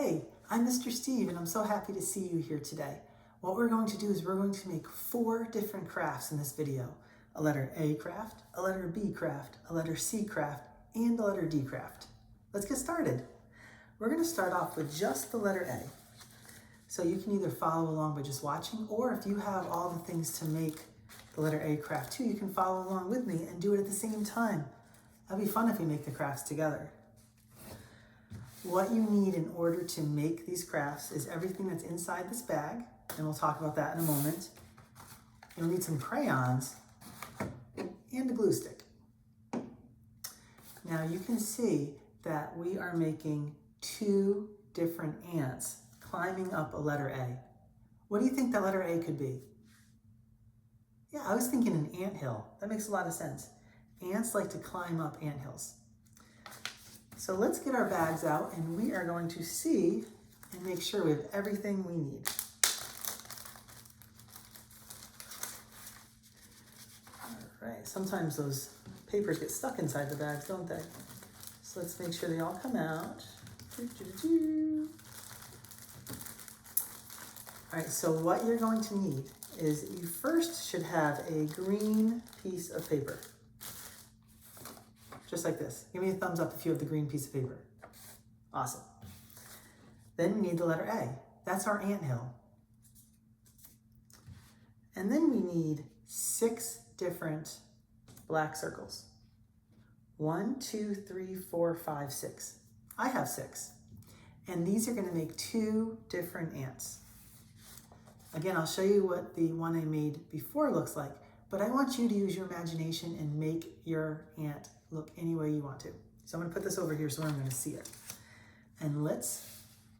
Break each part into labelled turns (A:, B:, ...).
A: Hey, I'm Mr. Steve and I'm so happy to see you here today. What we're going to do is we're going to make 4 different crafts in this video. A letter A craft, a letter B craft, a letter C craft, and a letter D craft. Let's get started. We're going to start off with just the letter A. So you can either follow along by just watching, or if you have all the things to make the letter A craft too, you can follow along with me and do it at the same time. That'd be fun if we make the crafts together. What you need in order to make these crafts is everything that's inside this bag, and we'll talk about that in a moment. You'll need some crayons and a glue stick. Now you can see that we are making 2 different ants climbing up a letter A. What do you think that letter A could be? Yeah, I was thinking an anthill. That makes a lot of sense. Ants like to climb up anthills. So let's get our bags out and we are going to see and make sure we have everything we need. All right, sometimes those papers get stuck inside the bags, don't they? So let's make sure they all come out. All right, so what you're going to need is you first should have a green piece of paper. Just like this. Give me a thumbs up if you have the green piece of paper. Awesome. Then we need the letter A. That's our anthill. And then we need 6 different black circles. 1, 2, 3, 4, 5, 6. I have 6. And these are going to make 2 different ants. Again, I'll show you what the one I made before looks like, but I want you to use your imagination and make your ant look any way you want to. So I'm going to put this over here so I'm going to see it. And let's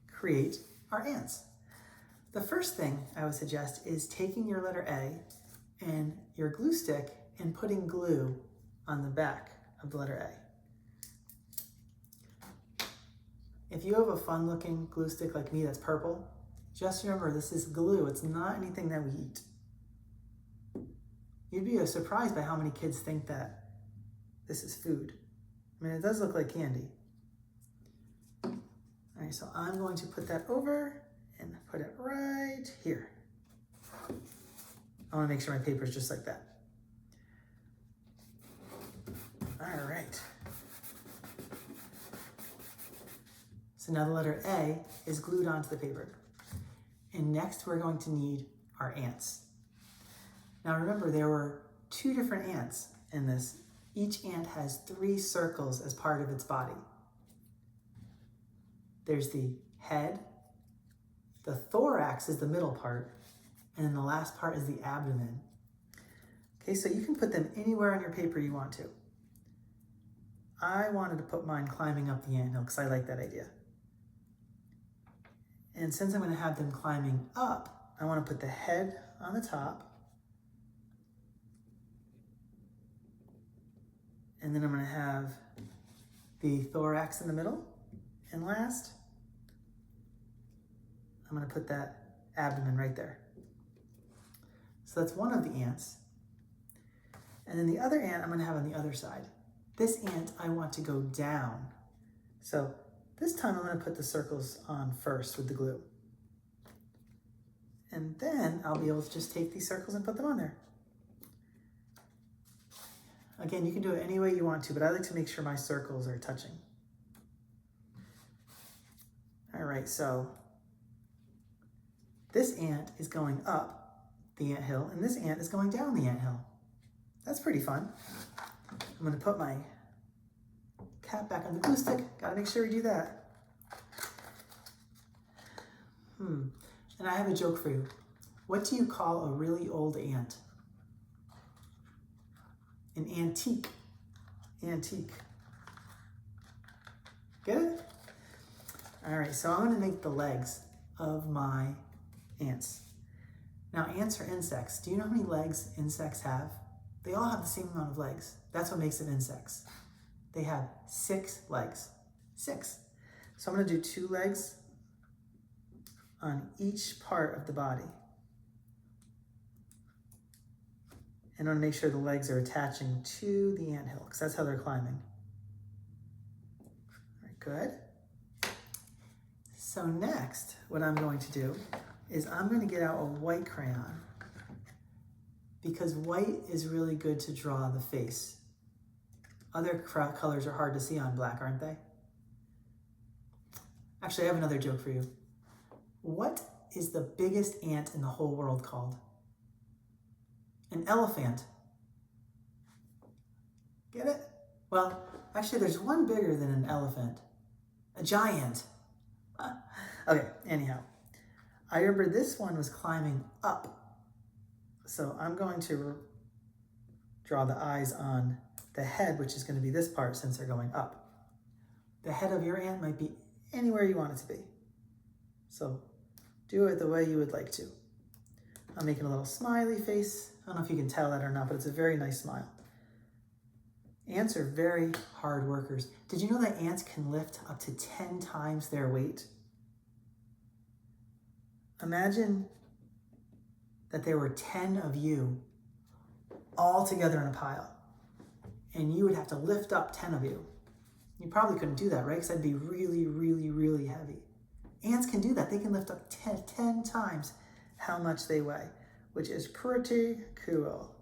A: create our ants. The first thing I would suggest is taking your letter A and your glue stick and putting glue on the back of the letter A. If you have a fun looking glue stick like me that's purple, just remember this is glue. It's not anything that we eat. You'd be surprised by how many kids think that this is food. I mean, it does look like candy. All right, so I'm going to put that over and put it right here. I want to make sure my paper is just like that. All right. So now the letter A is glued onto the paper. And next we're going to need our ants. Now remember, there were 2 different ants in this. Each ant has 3 circles as part of its body. There's the head, the thorax is the middle part, and then the last part is the abdomen. Okay, so you can put them anywhere on your paper you want to. I wanted to put mine climbing up the anthill because I like that idea. And since I'm going to have them climbing up, I want to put the head on the top. And then I'm going to have the thorax in the middle. And last, I'm going to put that abdomen right there. So that's one of the ants. And then the other ant I'm going to have on the other side. This ant I want to go down. So this time I'm going to put the circles on first with the glue. And then I'll be able to just take these circles and put them on there. Again, you can do it any way you want to, but I like to make sure my circles are touching. All right, so this ant is going up the anthill, and this ant is going down the anthill. That's pretty fun. I'm going to put my cap back on the glue stick. Got to make sure we do that. And I have a joke for you. What do you call a really old ant? An antique. Antique. Get it? All right, so I'm going to make the legs of my ants. Now, ants are insects. Do you know how many legs insects have? They all have the same amount of legs. That's what makes them insects. They have 6 legs. 6. So I'm going to do 2 legs on each part of the body. And I want to make sure the legs are attaching to the anthill because that's how they're climbing. All right, good. So next, what I'm going to do is I'm going to get out a white crayon because white is really good to draw the face. Other colors are hard to see on black, aren't they? Actually, I have another joke for you. What is the biggest ant in the whole world called? An elephant. Get it? Well, actually, there's one bigger than an elephant. A giant. Okay, anyhow. I remember this one was climbing up. So I'm going to draw the eyes on the head, which is going to be this part since they're going up. The head of your ant might be anywhere you want it to be. So do it the way you would like to. I'm making a little smiley face. I don't know if you can tell that or not, but it's a very nice smile. Ants are very hard workers. Did you know that ants can lift up to 10 times their weight? Imagine that there were 10 of you all together in a pile, and you would have to lift up 10 of you. You probably couldn't do that, right? Because that'd be really, really, really heavy. Ants can do that. They can lift up 10 times how much they weigh, which is pretty cool.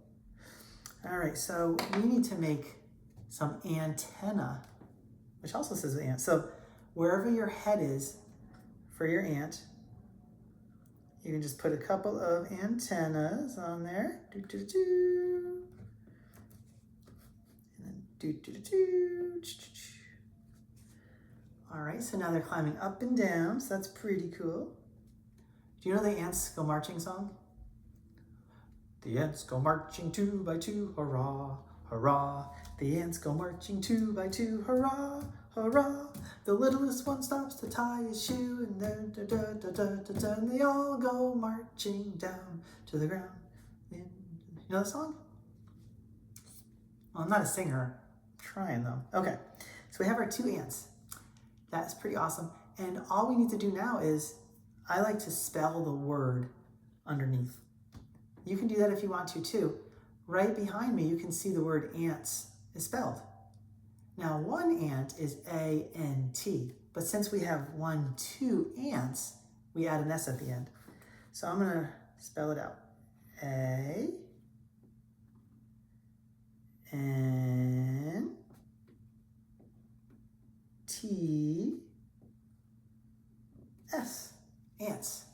A: All right, so we need to make some antenna, which also says ant. So wherever your head is for your ant, you can just put a couple of antennas on there. And then All right, so now they're climbing up and down, so that's pretty cool. Do you know the ants go marching song? The ants go marching 2 by 2, hurrah, hurrah. The ants go marching 2 by 2, hurrah, hurrah. The littlest one stops to tie his shoe, and then and they all go marching down to the ground. You know the song? Well, I'm not a singer. I'm trying though. Okay, so we have our 2 ants. That's pretty awesome. And all we need to do now is, I like to spell the word underneath. You can do that if you want to too. Right behind me, you can see the word ants is spelled. Now, one ant is A-N-T, but since we have 2 ants, we add an S at the end. So I'm gonna spell it out. A-N-T-S, ants.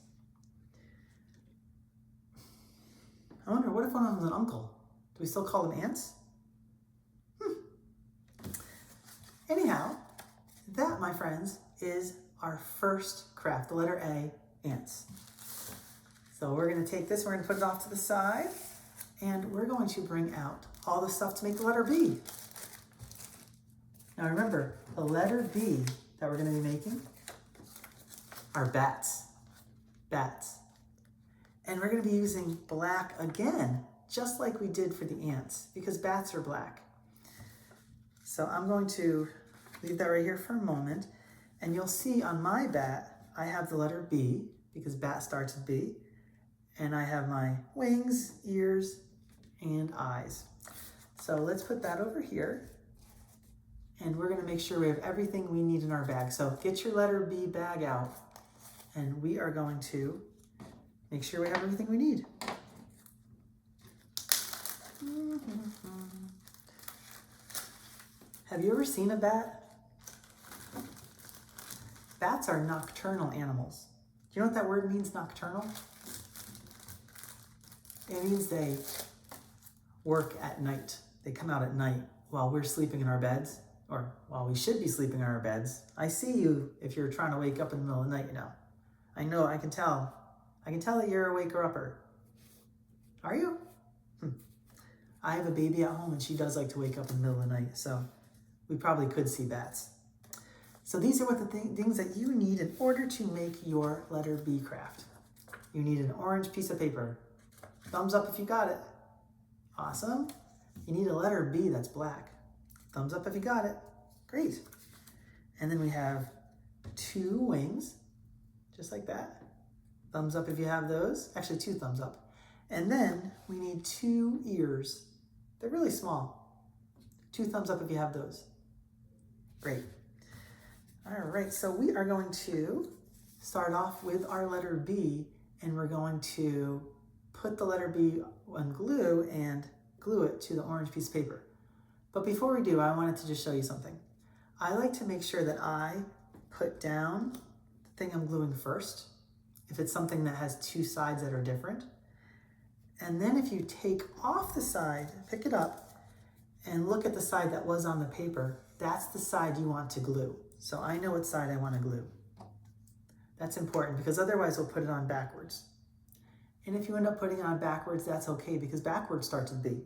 A: I wonder, what if one of them is an uncle? Do we still call them ants? Anyhow, that, my friends, is our first craft, the letter A, ants. So we're going to take this, we're going to put it off to the side, and we're going to bring out all the stuff to make the letter B. Now remember, the letter B that we're going to be making are bats. Bats. And we're going to be using black again, just like we did for the ants, because bats are black. So I'm going to leave that right here for a moment, and you'll see on my bat, I have the letter B, because bat starts with B, and I have my wings, ears, and eyes. So let's put that over here, and we're gonna make sure we have everything we need in our bag. So get your letter B bag out, and we are going to make sure we have everything we need. Have you ever seen a bat? Bats are nocturnal animals. Do you know what that word means, nocturnal? It means they work at night. They come out at night while we're sleeping in our beds, or while we should be sleeping in our beds. I see you if you're trying to wake up in the middle of the night, you know. I know, I can tell. I can tell that you're a waker-upper. Are you? I have a baby at home and she does like to wake up in the middle of the night, so we probably could see bats. So these are what the things that you need in order to make your letter B craft. You need an orange piece of paper. Thumbs up if you got it. Awesome. You need a letter B that's black. Thumbs up if you got it. Great. And then we have 2 wings, just like that. Thumbs up if you have those. Actually, 2 thumbs up. And then we need 2 ears. They're really small. 2 thumbs up if you have those. Great. All right, so we are going to start off with our letter B, and we're going to put the letter B on glue and glue it to the orange piece of paper. But before we do, I wanted to just show you something. I like to make sure that I put down the thing I'm gluing first, if it's something that has two sides that are different. And then if you take off the side, pick it up, and look at the side that was on the paper, that's the side you want to glue. So I know what side I want to glue. That's important because otherwise we'll put it on backwards. And if you end up putting it on backwards, that's okay because backwards starts with B.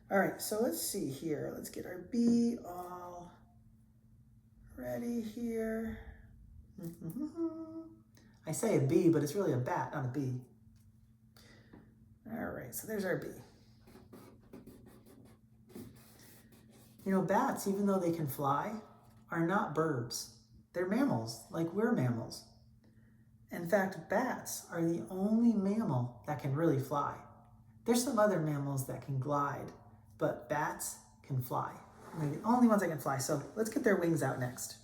A: All right, so let's see here. Let's get our B all ready here. I say a B, but it's really a bat, not a B. All right, so there's our B. You know, bats, even though they can fly, are not birds. They're mammals, like we're mammals. In fact, bats are the only mammal that can really fly. There's some other mammals that can glide, but bats can fly. They're the only ones that can fly. So let's get their wings out next.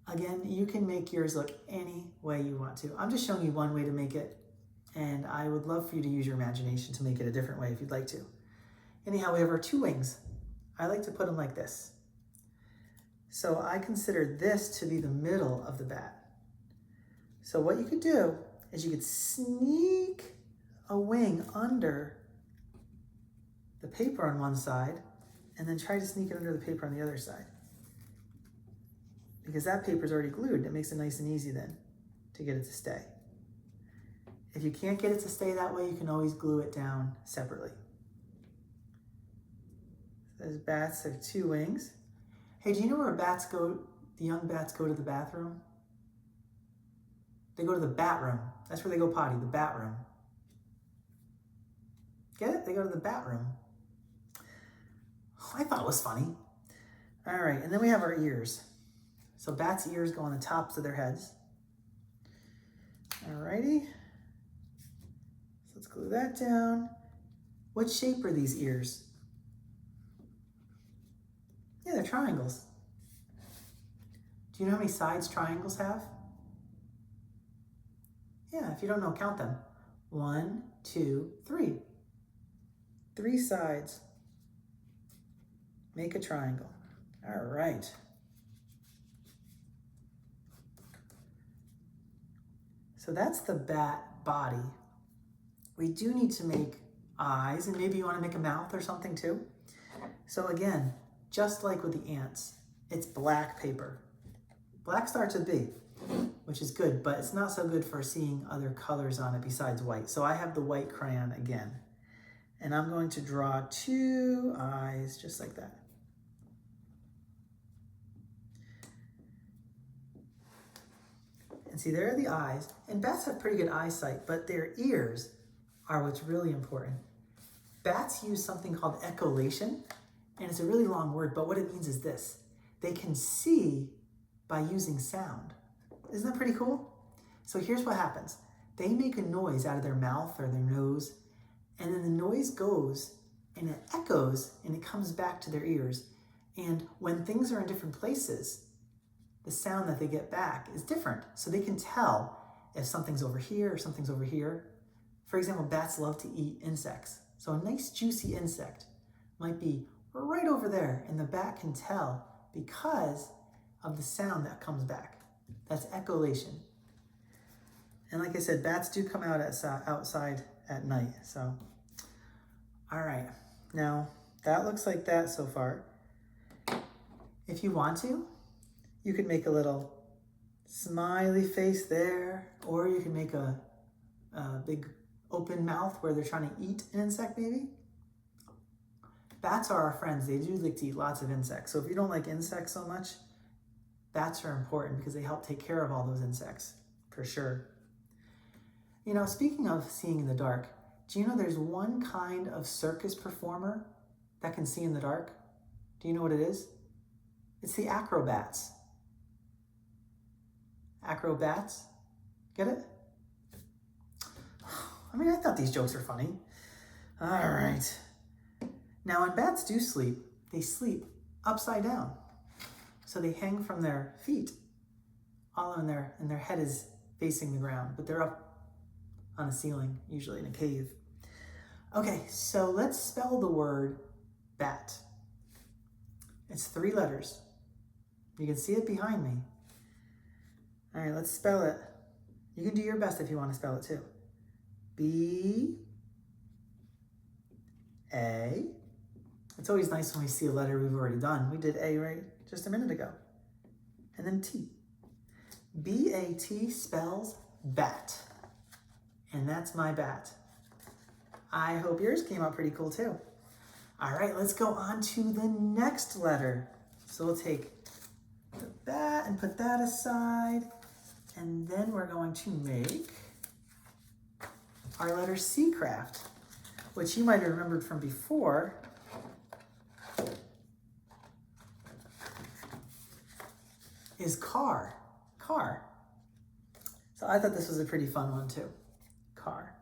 A: Again, you can make yours look any way you want to. I'm just showing you one way to make it, and I would love for you to use your imagination to make it a different way if you'd like to. Anyhow, we have our two wings. I like to put them like this. So I consider this to be the middle of the bat. So what you could do is you could sneak a wing under the paper on one side and then try to sneak it under the paper on the other side. Because that paper is already glued. It makes it nice and easy then to get it to stay. If you can't get it to stay that way, you can always glue it down separately. Those bats have two wings. Hey, do you know where bats go, the young bats go to the bathroom? They go to the bat room. That's where they go potty, the bat room. Get it? They go to the bat room. Oh, I thought it was funny. All right, and then we have our ears. So bats' ears go on the tops of their heads. All righty. So let's glue that down. What shape are these ears? Yeah, they're triangles. Do you know how many sides triangles have? Yeah, if you don't know, count them. 1, 2, 3. 3 sides make a triangle. All right. So that's the bat body. We do need to make eyes, and maybe you want to make a mouth or something too. So again, just like with the ants, it's black paper. Black starts with B, which is good, but it's not so good for seeing other colors on it besides white. So I have the white crayon again, and I'm going to draw 2 eyes just like that. And see, there are the eyes, and bats have pretty good eyesight, but their ears are what's really important. Bats use something called echolation, and it's a really long word, but what it means is this. They can see by using sound. Isn't that pretty cool? So here's what happens. They make a noise out of their mouth or their nose, and then the noise goes and it echoes and it comes back to their ears. And when things are in different places, the sound that they get back is different. So they can tell if something's over here or something's over here. For example, bats love to eat insects. So a nice juicy insect might be right over there, and the bat can tell because of the sound that comes back. That's echolation. And like I said, bats do come out outside at night. So, all right. Now, that looks like that so far. If you want to, you could make a little smiley face there, or you can make a big open mouth where they're trying to eat an insect maybe. Bats are our friends. They do like to eat lots of insects. So if you don't like insects so much, bats are important because they help take care of all those insects, for sure. You know, speaking of seeing in the dark, do you know there's one kind of circus performer that can see in the dark? Do you know what it is? It's the acrobats. Acrobats? Get it? I mean, I thought these jokes were funny. All right. Now, when bats do sleep, they sleep upside down. So they hang from their feet all in their head is facing the ground, but they're up on a ceiling, usually in a cave. Okay, so let's spell the word bat. It's 3 letters. You can see it behind me. All right, let's spell it. You can do your best if you want to spell it too. B-A. It's always nice when we see a letter we've already done. We did A right just a minute ago. And then T. B-A-T spells bat. And that's my bat. I hope yours came out pretty cool too. All right, let's go on to the next letter. So we'll take the bat and put that aside. And then we're going to make our letter C craft, which you might have remembered from before. Is car. Car. So I thought this was a pretty fun one too. Car.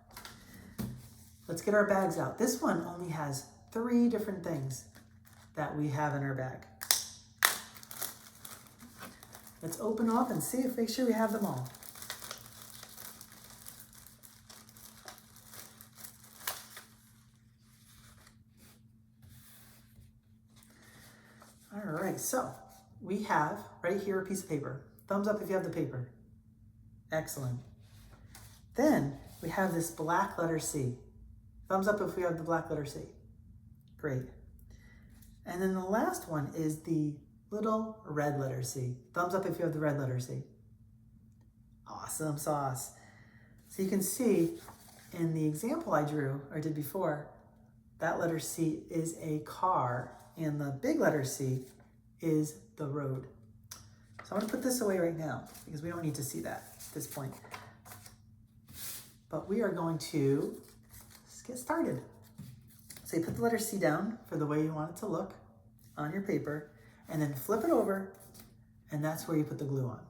A: Let's get our bags out. This one only has 3 different things that we have in our bag. Let's open up and see if make sure we have them all. All right, so we have right here a piece of paper. Thumbs up if you have the paper. Excellent. Then we have this black letter C. Thumbs up if we have the black letter C. Great. And then the last one is the little red letter C. Thumbs up if you have the red letter C. Awesome sauce. So you can see in the example I drew or did before, that letter C is a car and the big letter C is the road. So I'm going to put this away right now because we don't need to see that at this point. But we are going to get started. So you put the letter C down for the way you want it to look on your paper, and then flip it over, and that's where you put the glue on.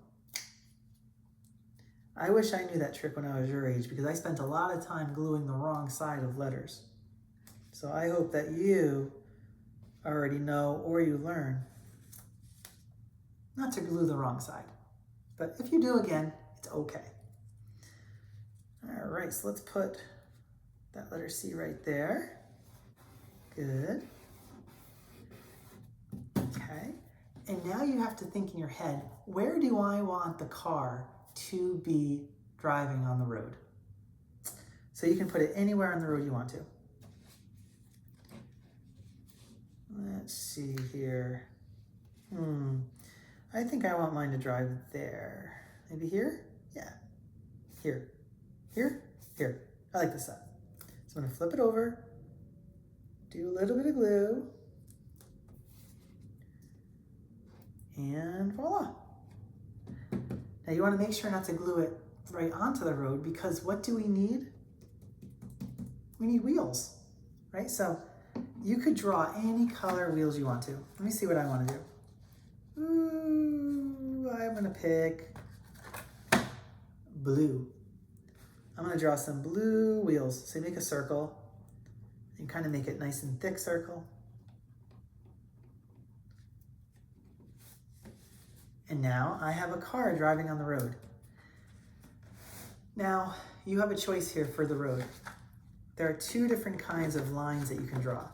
A: I wish I knew that trick when I was your age because I spent a lot of time gluing the wrong side of letters. So I hope that you already know or you learn not to glue the wrong side. But if you do again, it's okay. All right, so let's put that letter C right there. Good. Okay. And now you have to think in your head, where do I want the car to be driving on the road? So you can put it anywhere on the road you want to. Let's see here. I think I want mine to drive there. Maybe here? Yeah. Here. Here? Here. I like this side. So I'm going to flip it over, do a little bit of glue, and voila. Now you want to make sure not to glue it right onto the road because what do we need? We need wheels, right? So you could draw any color wheels you want to. Let me see what I want to do. Ooh, I'm going to pick blue. I'm going to draw some blue wheels. So you make a circle and kind of make it nice and thick circle. And now I have a car driving on the road. Now you have a choice here for the road. There are 2 different kinds of lines that you can draw.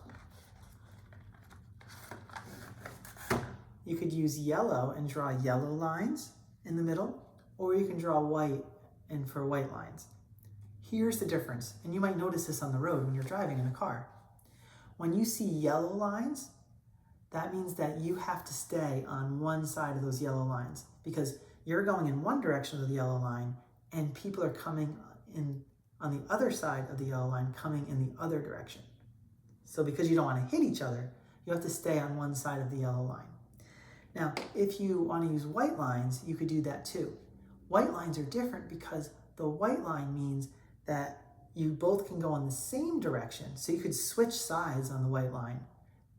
A: You could use yellow and draw yellow lines in the middle, or you can draw white and for white lines. Here's the difference, and you might notice this on the road when you're driving in a car. When you see yellow lines, that means that you have to stay on one side of those yellow lines because you're going in one direction of the yellow line and people are coming in on the other side of the yellow line coming in the other direction. So because you don't want to hit each other, you have to stay on one side of the yellow line. Now, if you want to use white lines, you could do that too. White lines are different because the white line means that you both can go in the same direction. So you could switch sides on the white line,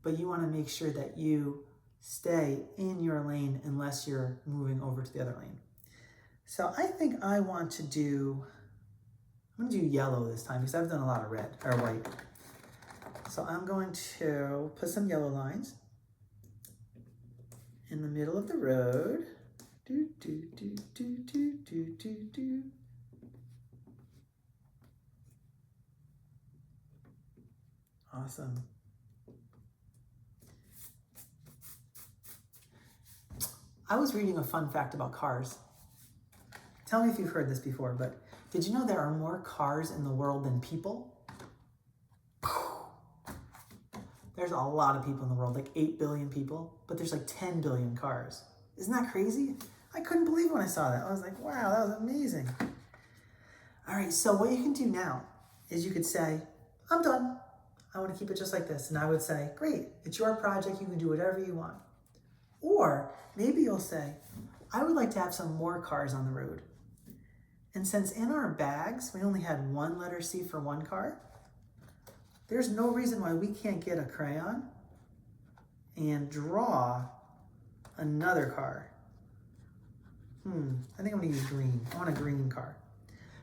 A: but you want to make sure that you stay in your lane unless you're moving over to the other lane. So I think I want to do, I'm going to do yellow this time because I've done a lot of red or white. So I'm going to put some yellow lines in the middle of the road. Do, do, do, do, Awesome. I was reading a fun fact about cars. Tell me if you've heard this before, but did you know there are more cars in the world than people? There's a lot of people in the world, like 8 billion people, but there's like 10 billion cars. Isn't that crazy? I couldn't believe it when I saw that. I was like, wow, that was amazing. All right, so what you can do now is you could say, I'm done. I want to keep it just like this. And I would say, great, it's your project. You can do whatever you want. Or maybe you'll say, I would like to have some more cars on the road. And since in our bags, we only had one letter C for one car, there's no reason why we can't get a crayon and draw another car. I think I'm gonna use green. I want a green car.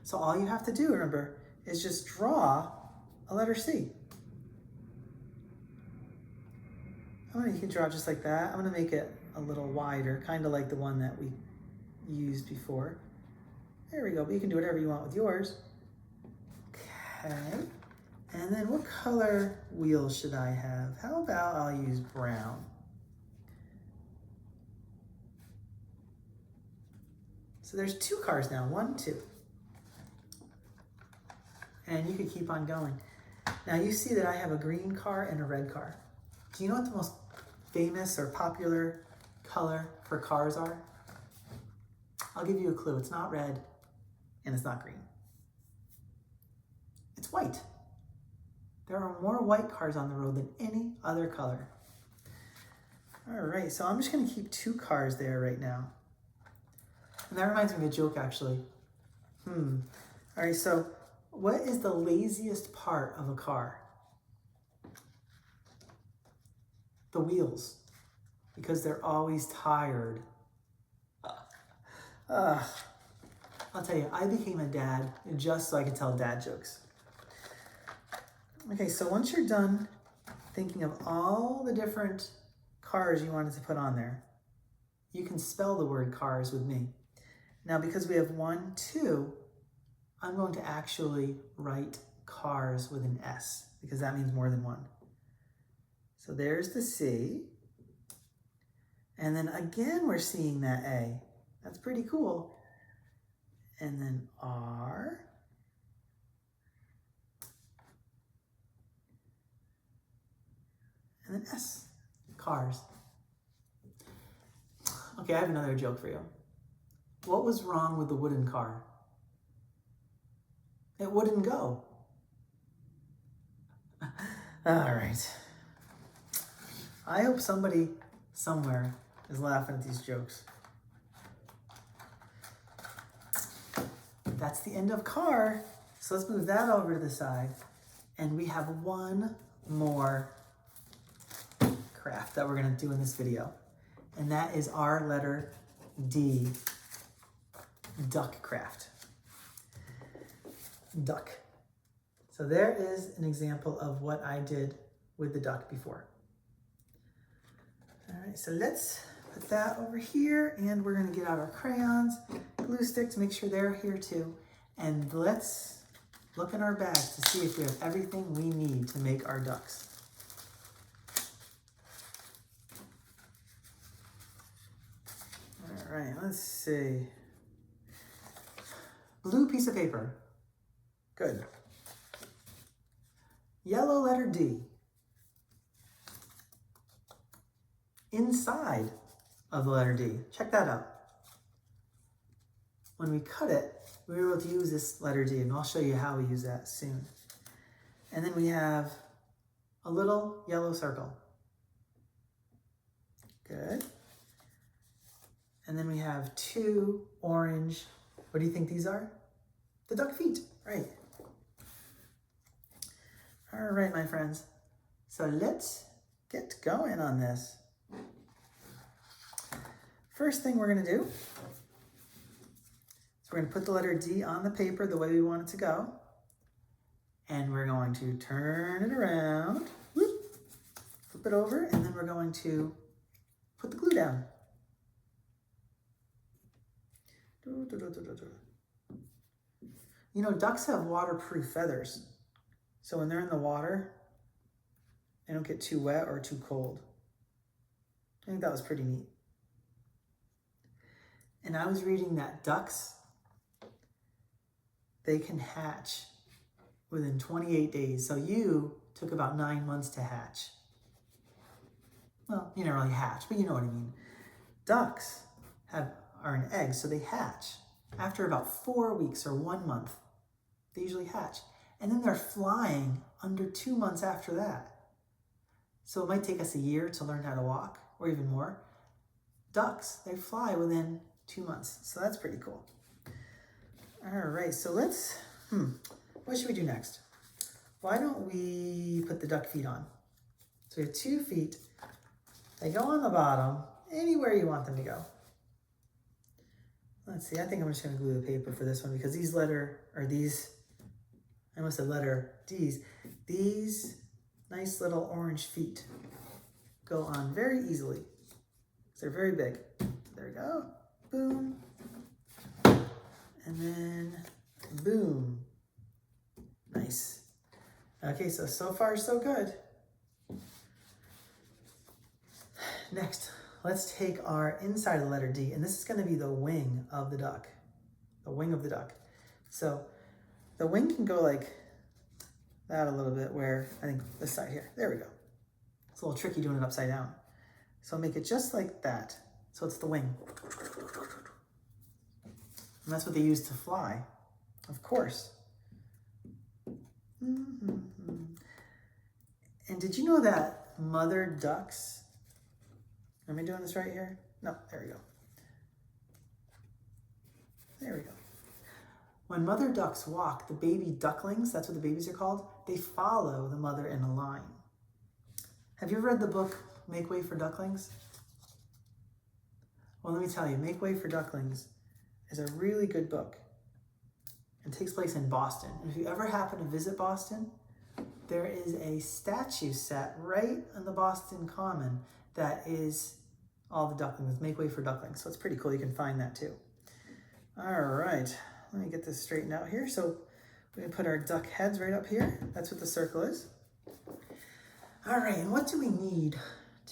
A: So all you have to do, remember, is just draw a letter C. You can draw just like that. I'm gonna make it a little wider, kind of like the one that we used before. There we go, but you can do whatever you want with yours. Okay, and then what color wheels should I have? How about I'll use brown. So there's 2 cars now, 1, 2. And you could keep on going. Now you see that I have a green car and a red car. Do you know what the most famous or popular color for cars are? I'll give you a clue. It's not red and it's not green. It's white. There are more white cars on the road than any other color. All right, so I'm just gonna keep 2 cars there right now. And that reminds me of a joke, actually. All right, so what is the laziest part of a car? The wheels, because they're always tired. I'll tell you, I became a dad just so I could tell dad jokes. Okay, so once you're done thinking of all the different cars you wanted to put on there, you can spell the word cars with me. Now, because we have 1, 2, I'm going to actually write cars with an S, because that means more than one. So there's the C. And then again, we're seeing that A. That's pretty cool. And then R. And then S, cars. Okay, I have another joke for you. What was wrong with the wooden car? It wouldn't go. All right. I hope somebody somewhere is laughing at these jokes. That's the end of car. So let's move that over to the side. And we have one more craft that we're gonna do in this video. And that is our letter D, duck craft. Duck. So there is an example of what I did with the duck before. All right, so let's put that over here, and we're gonna get out our crayons, glue sticks, make sure they're here too. And let's look in our bags to see if we have everything we need to make our ducks. All right, let's see. Blue piece of paper. Good. Yellow letter D. Inside of the letter D. Check that out. When we cut it, we were able to use this letter D, and I'll show you how we use that soon. And then we have a little yellow circle. Good. And then we have 2 orange, what do you think these are? The duck feet, right. All right, my friends. So let's get going on this. First thing we're gonna do is we're gonna put the letter D on the paper the way we want it to go. And we're going to turn it around, whoop, flip it over, and then we're going to put the glue down. You know, ducks have waterproof feathers. So when they're in the water, They don't get too wet or too cold. I think that was pretty neat. And I was reading that ducks, they can hatch within 28 days. So you took about 9 months to hatch. Well, you never really hatch, but you know what I mean. Ducks are an egg, so they hatch. After about 4 weeks or 1 month, they usually hatch. And then they're flying under 2 months after that. So it might take us a year to learn how to walk, or even more. Ducks, they fly within 2 months. So that's pretty cool. All right, so let's, what should we do next? Why don't we put the duck feet on? So we have 2 feet. They go on the bottom, anywhere you want them to go. Let's see, I think I'm just gonna glue the paper for this one because these I almost said letter D's, these nice little orange feet go on very easily. They're very big. There we go, boom. And then boom, nice. Okay, so far so good. Next, let's take our inside of the letter D, and this is going to be the wing of the duck. The wing of the duck. So the wing can go like that a little bit, where I think this side here. There we go. It's a little tricky doing it upside down. So make it just like that. So it's the wing. And that's what they use to fly, of course. And did you know that mother ducks, am I doing this right here? No, there we go. There we go. When mother ducks walk, the baby ducklings, that's what the babies are called, they follow the mother in a line. Have you ever read the book, Make Way for Ducklings? Well, let me tell you, Make Way for Ducklings is a really good book. It takes place in Boston. And if you ever happen to visit Boston, there is a statue set right on the Boston Common that is all the ducklings, Make Way for Ducklings. So it's pretty cool. You can find that too. All right, let me get this straightened out here. So we can put our duck heads right up here. That's what the circle is. All right, and what do we need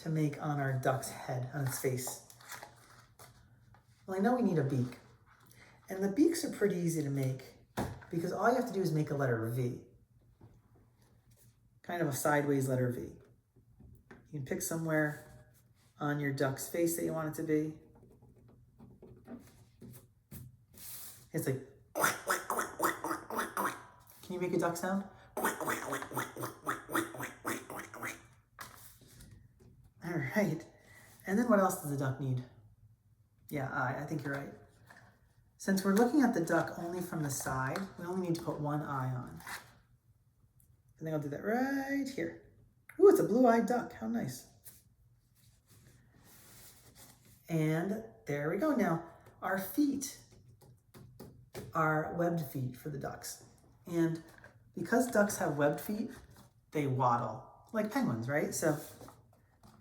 A: to make on our duck's head, on its face? Well, I know we need a beak. And the beaks are pretty easy to make because all you have to do is make a letter V. Kind of a sideways letter V. You can pick somewhere on your duck's face that you want it to be. It's like, can you make a duck sound? All right. And then what else does the duck need? Yeah, eye. I think you're right. Since we're looking at the duck only from the side, we only need to put one eye on. I think I'll do that right here. Ooh, it's a blue-eyed duck. How nice. And there we go. Now, our feet are webbed feet for the ducks. And because ducks have webbed feet, they waddle, like penguins, right? So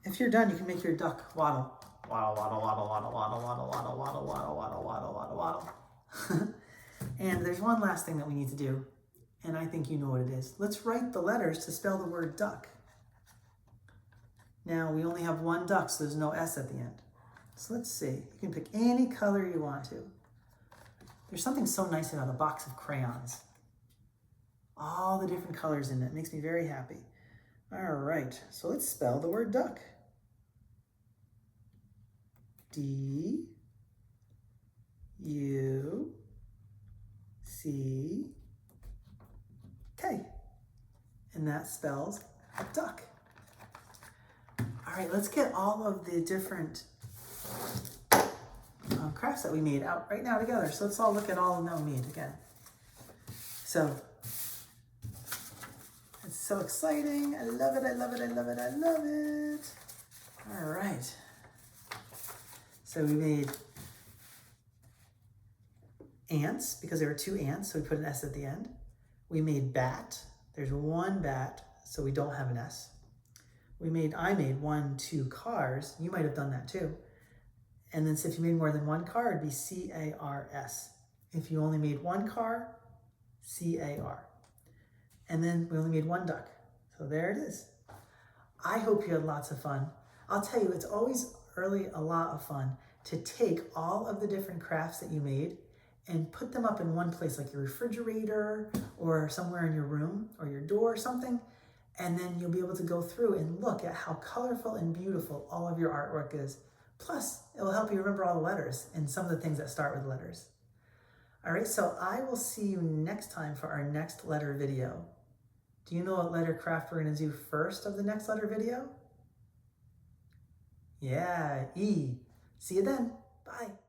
A: if you're done, you can make your duck waddle. Waddle, waddle, waddle, waddle, waddle, waddle, waddle, waddle, waddle, waddle, waddle, waddle, waddle. And there's one last thing that we need to do, and I think you know what it is. Let's write the letters to spell the word duck. Now, we only have one duck, so there's no S at the end. So let's see. You can pick any color you want to. There's something so nice about a box of crayons. All the different colors in it. Makes me very happy. All right, so let's spell the word duck. D-U-C-K. And that spells duck. All right, let's get all of the different crafts that we made out right now together. So let's all look at all of them we made again. So it's so exciting. I love it, I love it, I love it, I love it. All right. So we made ants because there were 2 ants, so we put an S at the end. We made bat. There's 1 bat, so we don't have an S. I made 1, 2 cars. You might have done that too. And then so if you made more than 1 car, it'd be C-A-R-S. If you only made 1 car, C-A-R. And then we only made 1 duck. So there it is. I hope you had lots of fun. I'll tell you, it's always really a lot of fun to take all of the different crafts that you made and put them up in one place, like your refrigerator or somewhere in your room or your door or something. And then you'll be able to go through and look at how colorful and beautiful all of your artwork is. Plus, it will help you remember all the letters and some of the things that start with letters. All right, so I will see you next time for our next letter video. Do you know what letter craft we're going to do first of the next letter video? Yeah, E. See you then. Bye.